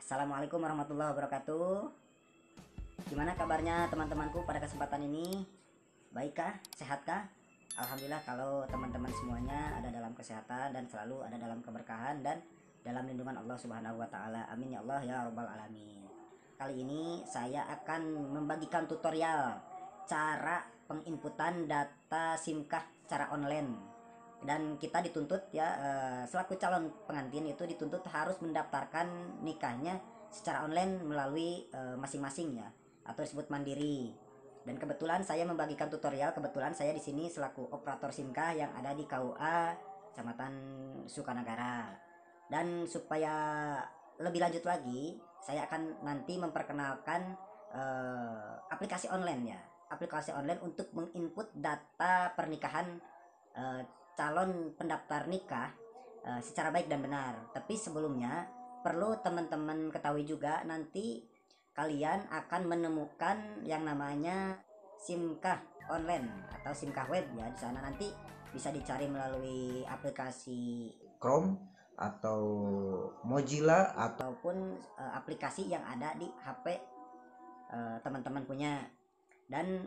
Assalamualaikum warahmatullahi wabarakatuh. Gimana kabarnya teman-temanku pada kesempatan ini? Baikkah? Sehatkah? Alhamdulillah kalau teman-teman semuanya ada dalam kesehatan dan selalu ada dalam keberkahan dan dalam lindungan Allah Subhanahu wa taala. Amin ya Allah ya rabbal alamin. Kali ini saya akan membagikan tutorial cara penginputan data SIM-kah secara online. Dan kita dituntut ya, selaku calon pengantin itu dituntut harus mendaftarkan nikahnya secara online melalui masing-masing ya, atau disebut mandiri. Dan kebetulan saya membagikan tutorial, kebetulan saya di sini selaku operator SIMKah yang ada di KUA Kecamatan Sukanagara. Dan supaya lebih lanjut lagi, saya akan nanti memperkenalkan aplikasi online ya, aplikasi online untuk menginput data pernikahan calon pendaftar nikah secara baik dan benar. Tapi sebelumnya perlu teman-teman ketahui juga, nanti kalian akan menemukan yang namanya SIMKah online atau SIMKah web ya. Di sana nanti bisa dicari melalui aplikasi Chrome atau Mozilla ataupun aplikasi yang ada di HP teman-teman punya. Dan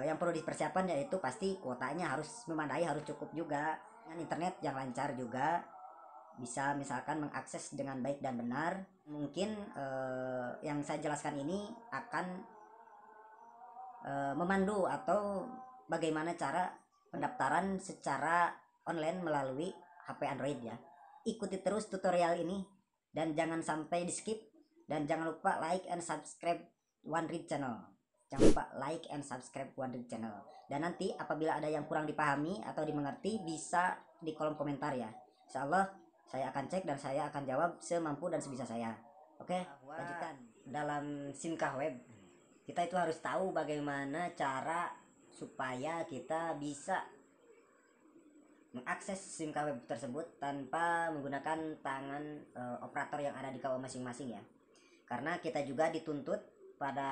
yang perlu dipersiapkan yaitu pasti kuotanya harus memadai, harus cukup juga, dengan internet yang lancar juga, bisa misalkan mengakses dengan baik dan benar. Mungkin yang saya jelaskan ini akan memandu atau bagaimana cara pendaftaran secara online melalui HP Android ya. Ikuti terus tutorial ini dan jangan sampai di skip, dan jangan lupa like and subscribe One Read Channel. Jangan lupa like and subscribe One Read Channel. Dan nanti apabila ada yang kurang dipahami atau dimengerti, bisa di kolom komentar ya. Insya Allah saya akan cek dan saya akan jawab semampu dan sebisa saya. Oke, lanjutkan. Dalam SIMKah web, kita itu harus tahu bagaimana cara supaya kita bisa mengakses SIMKah web tersebut tanpa menggunakan tangan operator yang ada di KUA masing-masing ya. Karena kita juga dituntut pada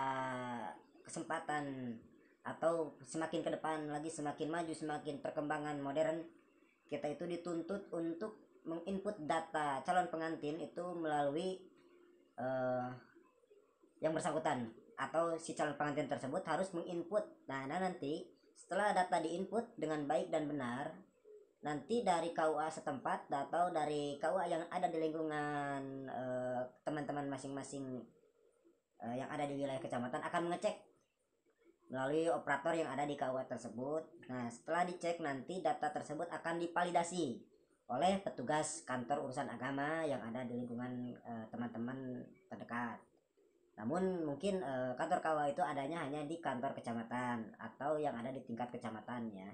kesempatan atau semakin ke depan lagi, semakin maju, semakin perkembangan modern, kita itu dituntut untuk menginput data calon pengantin itu melalui yang bersangkutan, atau si calon pengantin tersebut harus menginput. Nah nanti setelah data diinput dengan baik dan benar, nanti dari KUA setempat atau dari KUA yang ada di lingkungan teman-teman masing-masing yang ada di wilayah kecamatan akan mengecek melalui operator yang ada di KUA tersebut. Nah setelah dicek, nanti data tersebut akan divalidasi oleh petugas kantor urusan agama yang ada di lingkungan teman-teman terdekat. Namun mungkin kantor KUA itu adanya hanya di kantor kecamatan atau yang ada di tingkat kecamatan ya.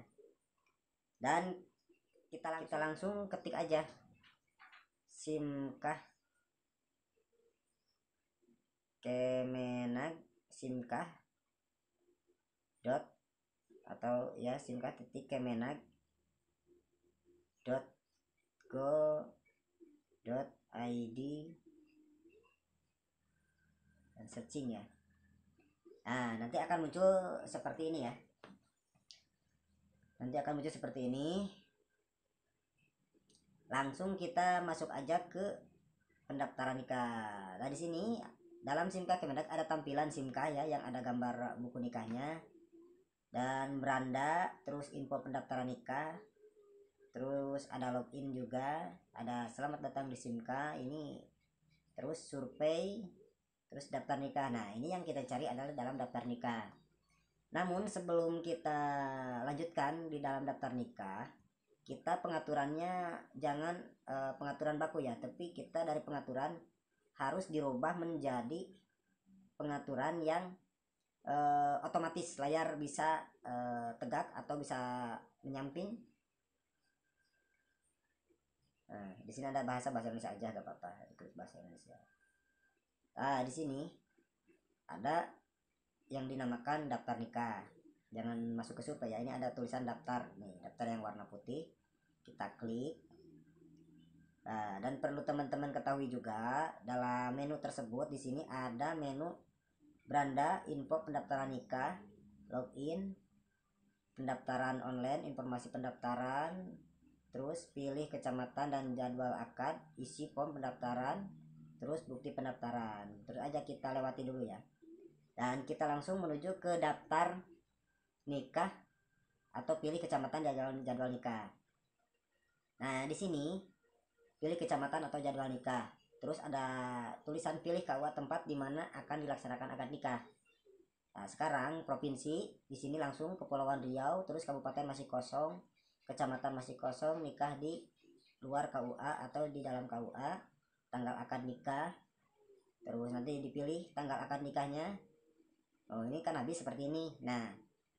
Dan kita langsung ketik aja SIMKah Kemenag, SIMKah dot atau ya SIMKah titik Kemenag .go.id dan searching ya. Nah nanti akan muncul seperti ini ya, nanti akan muncul seperti ini. Langsung kita masuk aja ke pendaftaran nikah. Nah di sini dalam SIMKah Kemenag ada tampilan SIMKah ya, yang ada gambar buku nikahnya dan beranda, terus info pendaftaran nikah, terus ada login juga, ada selamat datang di SIMKah ini, terus survei, terus daftar nikah. Nah ini yang kita cari adalah dalam daftar nikah. Namun sebelum kita lanjutkan di dalam daftar nikah, kita pengaturannya jangan pengaturan baku ya, tapi kita dari pengaturan harus dirubah menjadi pengaturan yang otomatis, layar bisa tegak atau bisa menyamping. Nah, di sini ada bahasa Indonesia aja, gak apa-apa, ikut bahasa Indonesia. Nah, di sini ada yang dinamakan daftar nikah. Jangan masuk ke survei ya, ini ada tulisan daftar nih, daftar yang warna putih. Kita klik. Nah, dan perlu teman-teman ketahui juga, dalam menu tersebut di sini ada menu beranda, info pendaftaran nikah, login, pendaftaran online, informasi pendaftaran, terus pilih kecamatan dan jadwal akad, isi form pendaftaran, terus bukti pendaftaran, terus aja kita lewati dulu ya, dan kita langsung menuju ke daftar nikah atau pilih kecamatan jadwal nikah. Nah di sini pilih kecamatan atau jadwal nikah, terus ada tulisan pilih KUA tempat di mana akan dilaksanakan akad nikah. Nah sekarang provinsi di sini langsung Kepulauan Riau, terus kabupaten masih kosong, kecamatan masih kosong, nikah di luar KUA atau di dalam KUA, tanggal akad nikah, terus nanti dipilih tanggal akad nikahnya. Oh ini kan habis seperti ini. Nah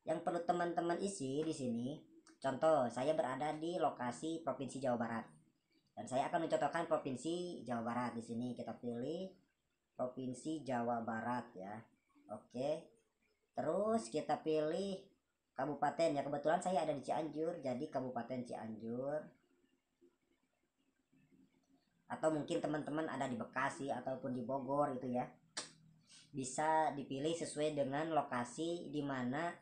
yang perlu teman-teman isi di sini, contoh saya berada di lokasi provinsi Jawa Barat dan saya akan mencontohkan provinsi Jawa Barat. Di sini kita pilih provinsi Jawa Barat ya. Oke, terus kita pilih kabupaten ya, kebetulan saya ada di Cianjur jadi Kabupaten Cianjur, atau mungkin teman-teman ada di Bekasi ataupun di Bogor itu ya, bisa dipilih sesuai dengan lokasi di mana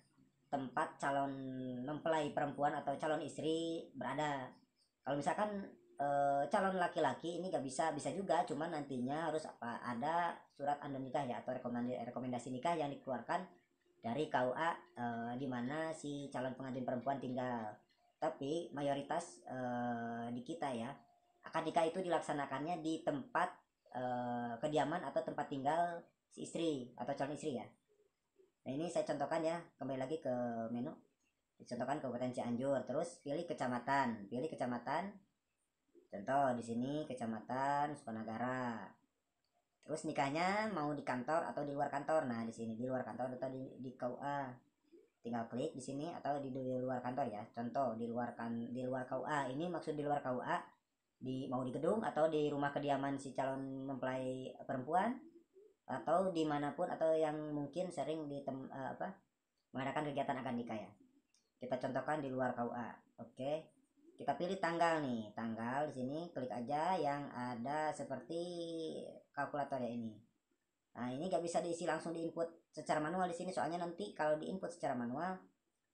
tempat calon mempelai perempuan atau calon istri berada. Kalau misalkan calon laki-laki ini gak bisa juga, cuman nantinya harus ada surat anda nikah ya, atau rekomendasi nikah yang dikeluarkan dari KUA di mana si calon pengantin perempuan tinggal. Tapi mayoritas di kita ya, akad nikah itu dilaksanakannya di tempat kediaman atau tempat tinggal si istri atau calon istri ya. Nah ini saya contohkan ya, kembali lagi ke menu, dicontohkan Kabupaten Cianjur, terus pilih kecamatan, contoh di sini kecamatan Sukanagara. Terus nikahnya mau di kantor atau di luar kantor. Nah di sini di luar kantor atau di KUA, tinggal klik di sini, atau di luar kantor ya. Contoh di luar KUA, ini maksud di luar KUA mau di gedung atau di rumah kediaman si calon mempelai perempuan, atau dimanapun, atau yang mungkin sering mengadakan kegiatan akad nikah ya. Kita contohkan di luar KUA. Oke, kita pilih tanggal nih, tanggal di sini klik aja yang ada seperti kalkulator ya ini. Nah ini gak bisa diisi langsung di input secara manual di sini, soalnya nanti kalau di input secara manual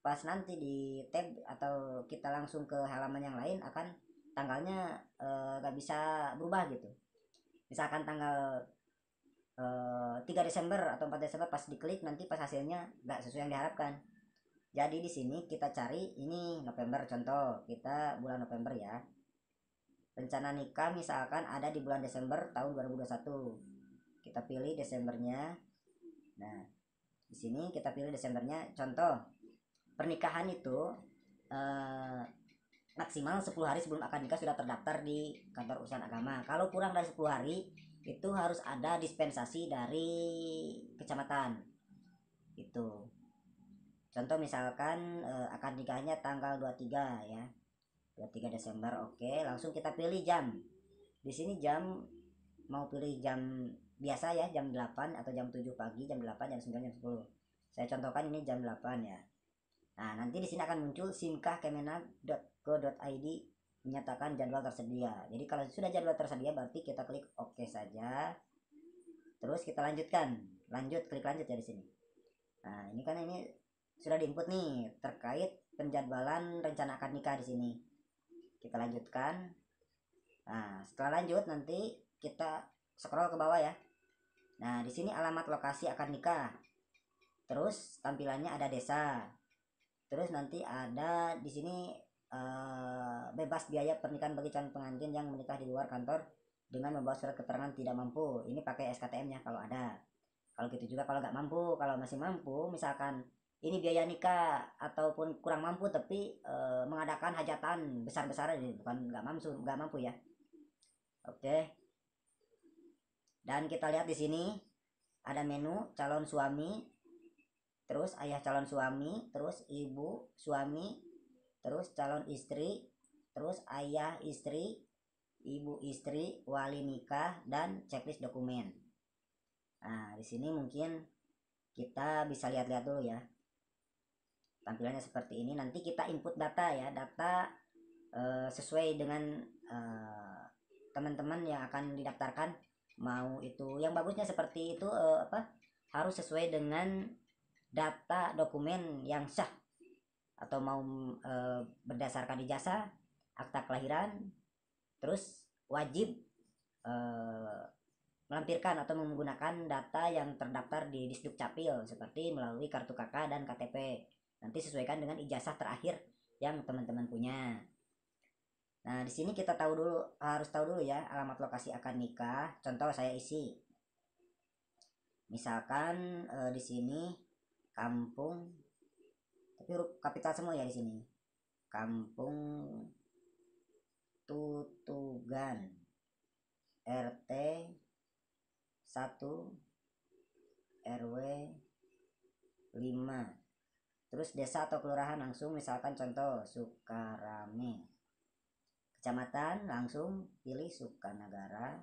pas nanti di tab atau kita langsung ke halaman yang lain akan tanggalnya gak bisa berubah gitu. Misalkan tanggal 3 Desember atau 4 Desember pas diklik nanti pas hasilnya nggak sesuai yang diharapkan. Jadi di sini kita cari ini November, contoh kita bulan November ya. Rencana nikah misalkan ada di bulan Desember tahun 2021. Kita pilih Desembernya. Nah, di sini kita pilih Desembernya. Contoh, pernikahan itu maksimal 10 hari sebelum akad nikah sudah terdaftar di kantor urusan agama. Kalau kurang dari 10 hari itu harus ada dispensasi dari kecamatan itu. Contoh misalkan akad nikahnya tanggal 23 ya, 23 Desember. Oke, langsung kita pilih jam. Di sini jam mau pilih jam biasa ya, jam 8 atau jam 7 pagi, jam 8, jam 9, jam 10. Saya contohkan ini jam 8 ya. Nah nanti di sini akan muncul simkah.kemenag.go.id menyatakan jadwal tersedia. Jadi kalau sudah jadwal tersedia berarti kita klik OK saja. Terus kita lanjutkan, klik lanjut ya di sini. Nah ini kan ini sudah diinput nih terkait penjadwalan rencana akad nikah di sini. Kita lanjutkan. Nah setelah lanjut nanti kita scroll ke bawah ya. Nah di sini alamat lokasi akad nikah. Terus tampilannya ada desa. Terus nanti ada di sini bebas biaya pernikahan bagi calon pengantin yang menikah di luar kantor dengan membawa surat keterangan tidak mampu. Ini pakai SKTM-nya kalau ada. Kalau gitu juga kalau nggak mampu. Kalau masih mampu, misalkan ini biaya nikah ataupun kurang mampu tapi mengadakan hajatan besar-besaran, ini bukan nggak mampu ya. Oke. Dan kita lihat di sini ada menu calon suami, terus ayah calon suami, terus ibu suami, terus calon istri, terus ayah istri, ibu istri, wali nikah, dan checklist dokumen. Nah di sini mungkin kita bisa lihat-lihat dulu ya, tampilannya seperti ini. Nanti kita input data ya, data sesuai dengan teman-teman yang akan didaftarkan. Mau itu yang bagusnya seperti itu harus sesuai dengan data dokumen yang sah, atau mau berdasarkan ijazah, akta kelahiran, terus wajib melampirkan atau menggunakan data yang terdaftar di Disdukcapil seperti melalui kartu KK dan KTP. Nanti sesuaikan dengan ijazah terakhir yang teman-teman punya. Nah, di sini kita harus tahu dulu ya alamat lokasi akad nikah. Contoh saya isi. Misalkan di sini kampung, tapi huruf kapital semua ya di sini. Kampung Tutugan, RT 1 RW 5. Terus desa atau kelurahan langsung misalkan contoh Sukarame. Kecamatan langsung pilih Sukanagara.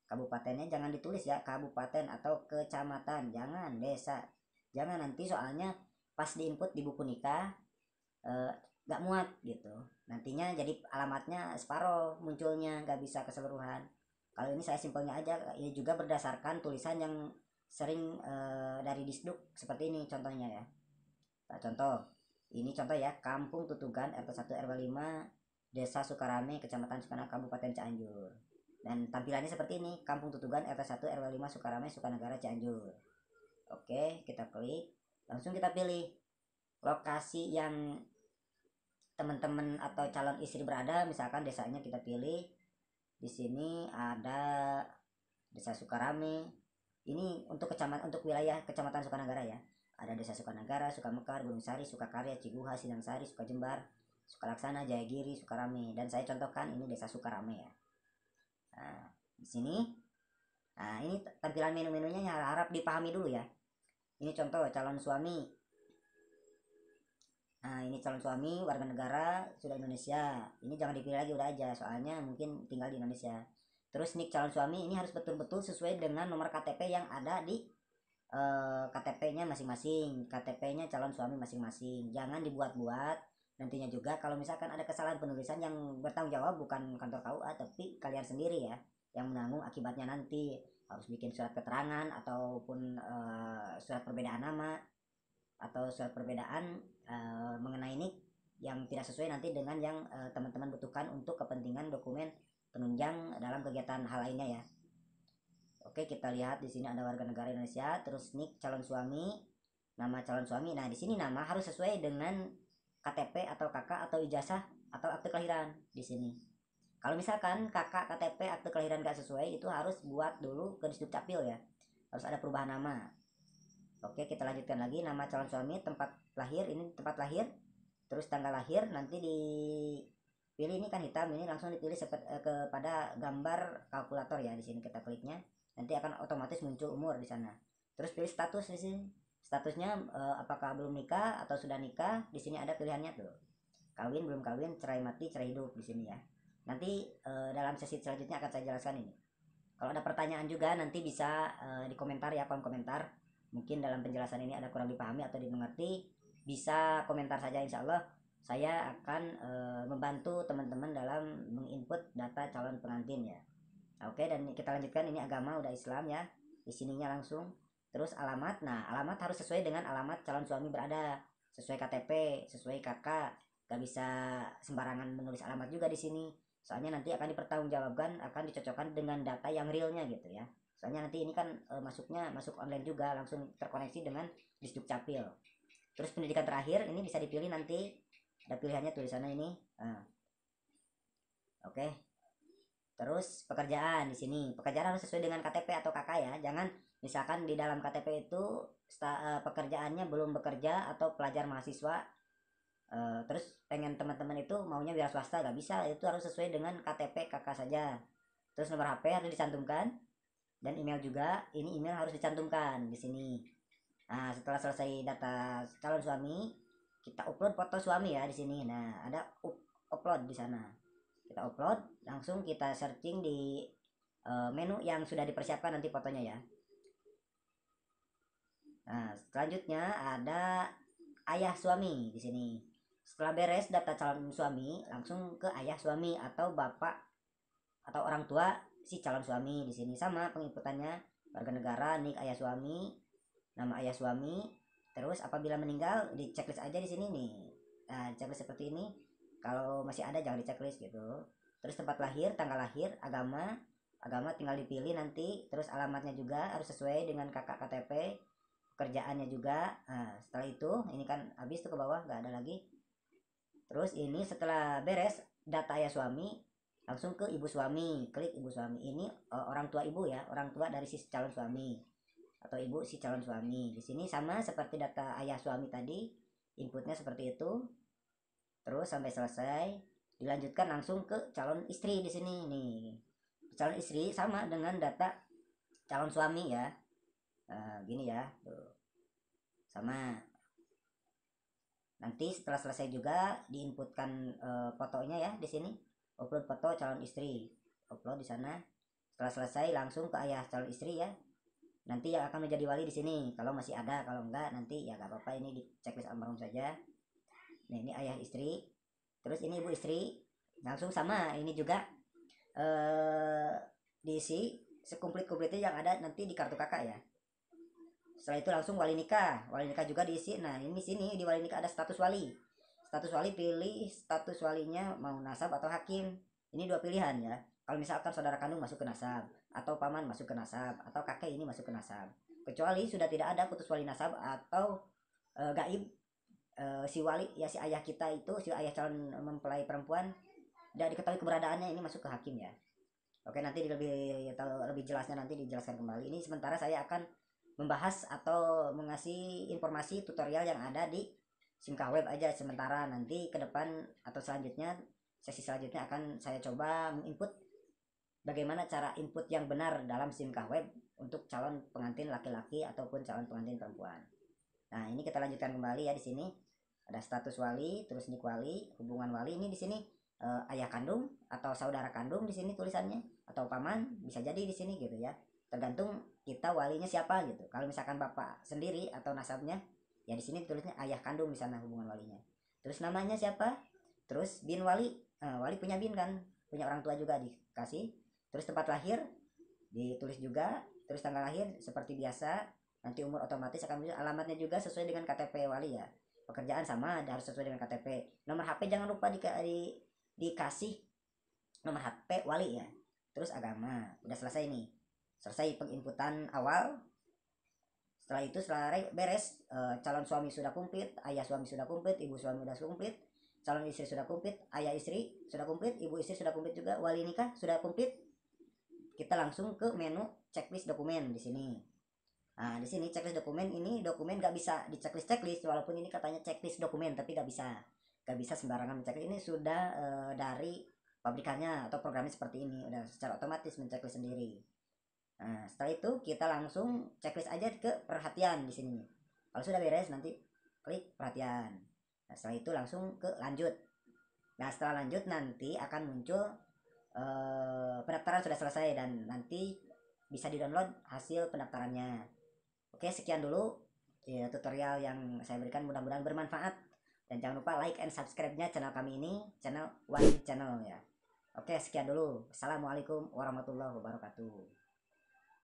Kabupatennya jangan ditulis ya kabupaten atau kecamatan, jangan desa. Jangan nanti soalnya pas diinput di buku nikah gak muat gitu. Nantinya jadi alamatnya separoh munculnya, gak bisa keseluruhan. Kalau ini saya simpelnya aja, ini juga berdasarkan tulisan yang sering dari Disduk seperti ini contohnya ya. Nah, contoh ini contoh ya, Kampung Tutugan RT 1 RW 5 Desa Sukarame Kecamatan Sukanagara Kabupaten Cianjur. Dan tampilannya seperti ini, Kampung Tutugan RT 1 RW 5 Sukarame Sukanagara Cianjur. Oke, kita klik, langsung kita pilih lokasi yang teman-teman atau calon istri berada. Misalkan desanya kita pilih di sini ada Desa Sukarame. Ini untuk wilayah Kecamatan Sukanagara ya. Ada Desa Sukanagara, Sukamekar, Gunung Sari, Sukakarya, Ciguha, Sidang Sari, Sukajembar, Sukalaksana, Jayagiri, Sukarame. Dan saya contohkan ini Desa Sukarame ya. Nah, di sini, nah ini tampilan menu-menunya harap dipahami dulu ya. Ini contoh calon suami. Nah, ini calon suami warga negara sudah Indonesia. Ini jangan dipilih lagi, udah aja, soalnya mungkin tinggal di Indonesia. Terus nik calon suami ini harus betul-betul sesuai dengan nomor KTP yang ada di KTP-nya masing-masing. KTP-nya calon suami masing-masing. Jangan dibuat-buat. Nantinya juga kalau misalkan ada kesalahan penulisan yang bertanggung jawab bukan kantor KUA tapi kalian sendiri ya yang menanggung akibatnya. Nanti harus bikin surat keterangan ataupun surat perbedaan nama atau surat perbedaan mengenai nik yang tidak sesuai nanti dengan yang teman-teman butuhkan untuk kepentingan dokumen penunjang dalam kegiatan hal lainnya ya. Oke, kita lihat di sini ada warga negara Indonesia, terus nik calon suami, nama calon suami. Nah, di sini nama harus sesuai dengan KTP atau KK atau ijazah atau akte kelahiran di sini. Kalau misalkan KK, KTP, akte kelahiran gak sesuai, itu harus buat dulu ke Disdukcapil ya. Harus ada perubahan nama. Oke, kita lanjutkan lagi. Nama calon suami, tempat lahir, ini tempat lahir. Terus tanggal lahir nanti dipilih, ini kan hitam, ini langsung dipilih kepada gambar kalkulator ya. Di sini kita kliknya. Nanti akan otomatis muncul umur di sana. Terus pilih status di sini. Statusnya apakah belum nikah atau sudah nikah? Di sini ada pilihannya tuh. Kawin, belum kawin, cerai mati, cerai hidup di sini ya. Nanti dalam sesi selanjutnya akan saya jelaskan ini. Kalau ada pertanyaan juga nanti bisa di komentar ya, kolom komentar. Mungkin dalam penjelasan ini ada kurang dipahami atau dimengerti, bisa komentar saja, insya Allah saya akan membantu teman-teman dalam menginput data calon pengantin ya. Oke, dan kita lanjutkan, ini agama udah Islam ya. Di sininya langsung. Terus alamat. Nah, alamat harus sesuai dengan alamat calon suami berada. Sesuai KTP, sesuai KK. Gak bisa sembarangan menulis alamat juga di sini. Soalnya nanti akan dipertanggungjawabkan, akan dicocokkan dengan data yang realnya gitu ya. Soalnya nanti ini kan masuk online juga, langsung terkoneksi dengan Disdukcapil. Terus pendidikan terakhir ini bisa dipilih nanti. Ada pilihannya tulisannya ini. Oke. Terus pekerjaan di sini. Pekerjaan harus sesuai dengan KTP atau KK ya. Jangan misalkan di dalam KTP itu pekerjaannya belum bekerja atau pelajar mahasiswa. Terus pengen teman-teman itu maunya wira swasta, gak bisa. Itu harus sesuai dengan KTP KK saja. Terus nomor HP harus dicantumkan dan email juga. Ini email harus dicantumkan di sini. Nah, setelah selesai data calon suami, kita upload foto suami ya di sini. Nah, ada upload di sana. Kita upload, langsung kita searching di menu yang sudah dipersiapkan nanti fotonya ya. Nah, selanjutnya ada ayah suami di sini. Setelah beres data calon suami, langsung ke ayah suami atau bapak atau orang tua si calon suami. Di sini sama penginputannya, warga negara, nik ayah suami, nama ayah suami. Terus apabila meninggal di checklist aja di sini nih. Nah, checklist seperti ini. Kalau masih ada jangan di checklist gitu. Terus tempat lahir, tanggal lahir, agama, agama tinggal dipilih nanti, terus alamatnya juga harus sesuai dengan kakak KTP, pekerjaannya juga. Nah, setelah itu ini kan habis tuh, ke bawah nggak ada lagi. Terus ini setelah beres data ayah suami, langsung ke ibu suami, klik ibu suami. Ini orang tua ibu ya, orang tua dari si calon suami atau ibu si calon suami. Di sini sama seperti data ayah suami tadi, inputnya seperti itu. Terus sampai selesai, dilanjutkan langsung ke calon istri di sini nih. Calon istri sama dengan data calon suami ya. Nah, gini ya, tuh. Sama. Nanti setelah selesai juga diinputkan fotonya ya di sini. Upload foto calon istri. Upload di sana. Setelah selesai langsung ke ayah calon istri ya. Nanti yang akan menjadi wali di sini. Kalau masih ada, kalau enggak nanti ya gak apa-apa, ini di checklist almarhum saja. Nah, ini ayah istri. Terus ini ibu istri. Langsung sama, ini juga diisi sekumplit-kumplitnya yang ada nanti di kartu kakak ya. Setelah itu langsung wali nikah juga diisi. Nah, ini sini di wali nikah ada status wali. Status wali, pilih status walinya mau nasab atau hakim. Ini dua pilihan ya. Kalau misalkan saudara kandung masuk ke nasab, atau paman masuk ke nasab, atau kakek ini masuk ke nasab. Kecuali sudah tidak ada putus wali nasab atau gaib, si wali ya, si ayah kita itu, si ayah calon mempelai perempuan tidak diketahui keberadaannya, ini masuk ke hakim ya. Oke, nanti lebih jelasnya nanti dijelaskan kembali. Ini sementara saya akan membahas atau mengasih informasi tutorial yang ada di Simkah Web aja sementara. Nanti ke depan atau selanjutnya, sesi selanjutnya akan saya coba menginput bagaimana cara input yang benar dalam Simkah Web untuk calon pengantin laki-laki ataupun calon pengantin perempuan. Nah, ini kita lanjutkan kembali ya. Di sini ada status wali, terus nik wali, hubungan wali. Ini di sini ayah kandung atau saudara kandung di sini tulisannya, atau paman bisa jadi di sini gitu ya. Tergantung kita walinya siapa gitu. Kalau misalkan bapak sendiri atau nasabnya, ya di sini tulisnya ayah kandung di sana hubungan walinya. Terus namanya siapa? Terus bin wali, wali punya bin kan, punya orang tua juga dikasih. Terus tempat lahir ditulis juga, terus tanggal lahir seperti biasa. Nanti umur otomatis akan muncul, alamatnya juga sesuai dengan KTP wali ya. Pekerjaan sama harus sesuai dengan KTP. Nomor HP jangan lupa dikasih nomor HP wali ya. Terus agama, udah selesai nih. Selesai penginputan awal. Setelah itu setelah beres, calon suami sudah komplit, ayah suami sudah komplit, ibu suami sudah komplit, calon istri sudah komplit, ayah istri sudah komplit, ibu istri sudah komplit juga, wali nikah sudah komplit. Kita langsung ke menu checklist dokumen di sini. Nah, di sini checklist dokumen, ini dokumen gak bisa di checklist walaupun ini katanya checklist dokumen, tapi gak bisa sembarangan checklist. Ini sudah dari pabrikannya atau programnya seperti ini, udah secara otomatis menceklis sendiri. Nah, setelah itu kita langsung checklist aja ke perhatian di sini. Kalau sudah beres nanti klik perhatian. Nah, setelah itu langsung ke lanjut. Nah, setelah lanjut nanti akan muncul pendaftaran sudah selesai dan nanti bisa di-download hasil pendaftarannya. Oke, sekian dulu ya, tutorial yang saya berikan, mudah-mudahan bermanfaat. Dan jangan lupa like and subscribe-nya channel kami ini, channel One Channel ya. Oke, sekian dulu. Assalamualaikum warahmatullahi wabarakatuh.